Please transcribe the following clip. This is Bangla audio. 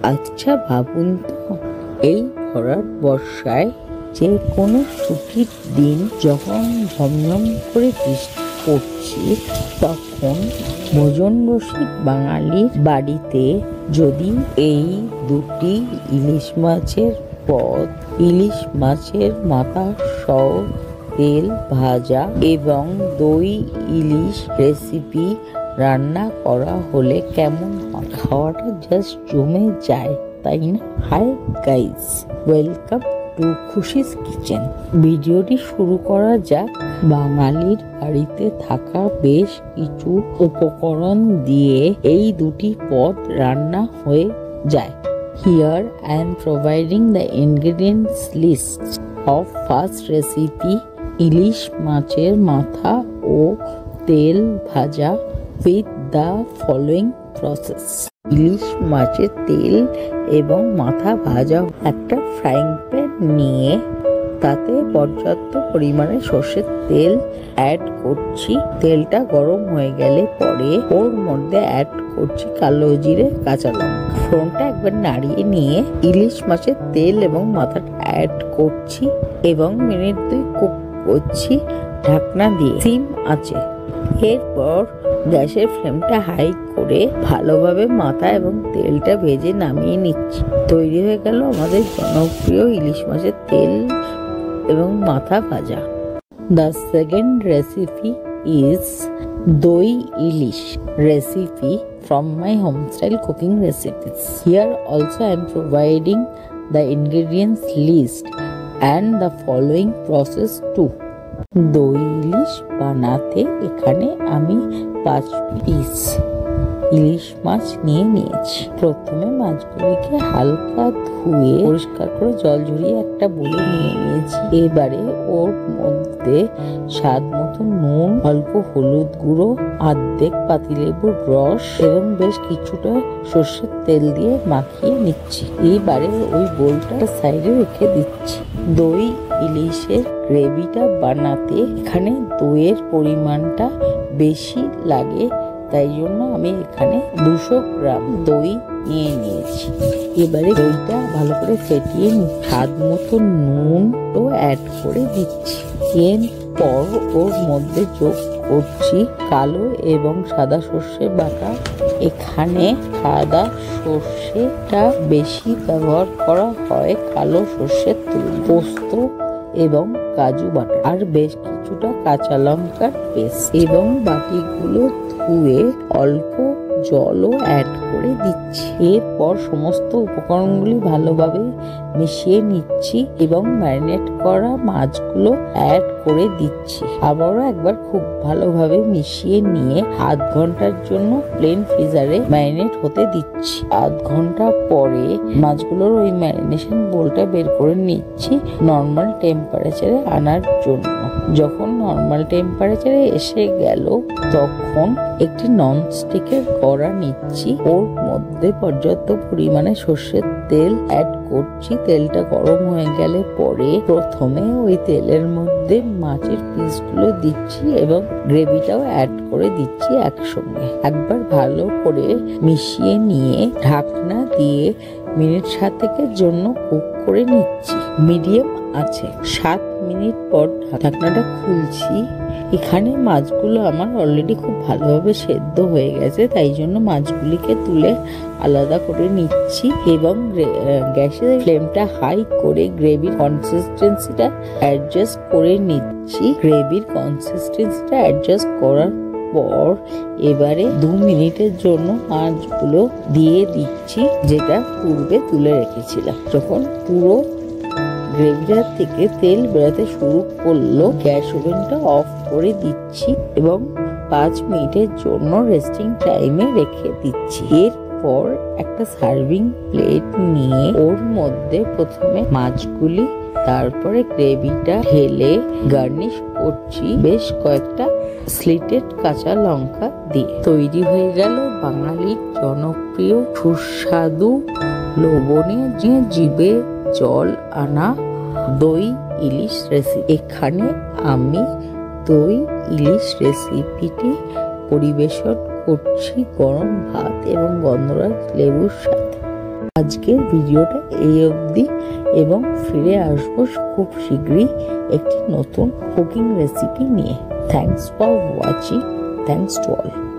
আচ্ছা ভাবুন তো, এই ভরাট বর্ষায় যে কোনো ছুটির দিন যখন ঝমঝম করে বৃষ্টি পড়ছে, তখন ভোজন রসিক বাঙালির বাড়িতে যদি এই দুটি ইলিশ মাছের পদ, ইলিশ মাছের মাথা সহ তেল ভাজা এবং দই ইলিশ রেসিপি রান্না করা হলে কেমন হয়? খাওয়াটা জাস্ট জমে যায়, তাই না? Hi guys, welcome to Khushi's kitchen. ভিডিওটি শুরু করা যাক। বাঙালির বাড়িতে থাকা বেশ কিছু উপকরণ দিয়ে এই দুটি পদ রান্না হয়ে যায়। Here I am providing the ingredients list of first recipe, ইলিশ মাছের মাথা ও তেল ভাজা with the following process. ইলিশ মাছের তেল এবং মাথা ভাজা। একটা ফ্রাইং প্যান নিয়ে তাতে পর্যাপ্ত পরিমাণে সর্ষের তেল অ্যাড করছি। তেলটা গরম হয়ে গেলে পরে ওর মধ্যে অ্যাড করছি কালো জিরে, কাঁচা লঙ্কা। ফোড়নটা একবার নাড়িয়ে নিয়ে ইলিশ মাছের তেল এবং মাথাটা অ্যাড করছি এবং মিনিট 2 কুক করছি ঢাকনা দিয়ে সিম আঁচে। এরপর গ্যাসের ফ্লেমটা হাই করে ভালোভাবে মাথা এবং তেলটা ভেজে নামিয়ে নিচ্ছি। তৈরি হয়ে গেল আমাদের জনপ্রিয় ইলিশ মাছের তেল এবং মাথা ভাজা। The second recipe is দই ইলিশ recipe from my home style cooking recipes. Here also I am providing the ingredients list and the following process too. দই ইলিশ বানাতে এখানে আমি 5 পিস ইলিশ মাছ নিয়ে নিয়েছি। প্রথমে মাছগুলিকে হালকা ধুয়ে পরিষ্কার করে জল ঝরিয়ে একটা বলে নিয়ে নিয়েছি। এবারে ওর মধ্যে স্বাদ মতো নুন, অল্প হলুদ গুঁড়ো, অর্ধেক পাতিলেবুর রস এবং বেশ কিছুটা সর্ষের তেল দিয়ে মাখিয়ে নিচ্ছি। এবারে ওই বোলটা সাইডে রেখে দিচ্ছি। দই ইলিশের গ্রেভিটা বানাতে এখানে দইয়ের পরিমাণটা বেশি লাগে, তাই জন্য আমি এখানে 200 গ্রাম দই নিয়ে নিয়েছি। এবারে দইটা ভালো করে ফেটিয়ে স্বাদ মতো নুন তো অ্যাড করে দিচ্ছি। এরপর ওর মধ্যে যোগ করছি কালো এবং সাদা সর্ষে বাটা। এখানে সাদা সর্ষেটা বেশি ব্যবহার করা হয় কালো সর্ষের তুলনায়। পোস্ত এবং কাজু বাটা আর বেশ কিছুটা কাঁচা লঙ্কার পেস্ট এবং বাটিগুলো ধুয়ে অল্প জলও অ্যাড করে দিচ্ছি। এরপর সমস্ত উপকরণগুলি ভালোভাবে মিশিয়ে নিচ্ছি এবং ম্যারিনেট করা মাছগুলো অ্যাড করে দিচ্ছি। আবারও একবার খুব ভালোভাবে মিশিয়ে নিয়ে আধ ঘন্টার জন্য প্লেন ফ্রিজারে ম্যারিনেট হতে দিচ্ছি। আধ ঘন্টা পরে মাছগুলোর ওই ম্যারিনেশন বোলটা বের করে নিচ্ছি নর্মাল টেম্পারেচারে আনার জন্য। যখন নর্মাল টেম্পারেচারে এসে গেল তখন একটি ননস্টিকের কড়া নিচ্ছি। ওর মধ্যে পর্যাপ্ত পরিমাণে সর্ষের তেল অ্যাড করছি। তেলটা গরম হয়ে গেলে পরে প্রথমে ওই তেলের মধ্যে মাছের পিসগুলো দিচ্ছি এবং গ্রেভিটাও অ্যাড করে দিচ্ছি একসঙ্গে। একবার ভালো করে মিশিয়ে নিয়ে ঢাকনা দিয়ে মিনিট 7 জন্য কুক করে নিচ্ছি মিডিয়াম আছে। 7 মিনিট পর ঢাকনাটা খুলছি। এখানে মাছগুলো আমার অলরেডি খুব ভালোভাবে সেদ্ধ হয়ে গেছে, তাই জন্য মাছগুলিকে তুলে আলাদা করে নিচ্ছি এবং গ্যাসের ফ্লেমটা হাই করে গ্রেভির কনসিস্টেন্সিটা অ্যাডজাস্ট করে নিচ্ছি। গ্রেভির কনসিস্টেন্সিটা অ্যাডজাস্ট করার পর এবারে 2 মিনিটের জন্য মাছগুলো দিয়ে দিচ্ছি, যেটা পূর্বে তুলে রেখেছিলাম। যখন পুরো গ্রেভিটার থেকে তেল বেরোতে শুরু করলো, গ্যাস ওভেনটা অফ করে দিচ্ছি এবং 5 মিনিটের জন্য রেস্টিং টাইমে রেখে দিচ্ছি। এরপর একটা সার্ভিং প্লেট নিয়ে ওর মধ্যে প্রথমে মাছগুলি, তারপরে গ্রেভিটা ঢেলে গার্নিশ করছি বেশ কয়েকটা স্লিটেড কাঁচা লঙ্কা দিয়ে। তৈরি হয়ে গেল বাঙালির জনপ্রিয় সুস্বাদু লবণে যে জিভে জল আনা দই ইলিশ রেসিপি। এখানে আমি দই ইলিশ রেসিপিটি পরিবেশন করছি গরম ভাত এবং গন্ধরাজ লেবুর সাথে। আজকের ভিডিওটা এই অবধি, এবং ফিরে আসবো খুব শীঘ্রই একটি নতুন কুকিং রেসিপি নিয়ে। Thanks for watching. Thanks to all.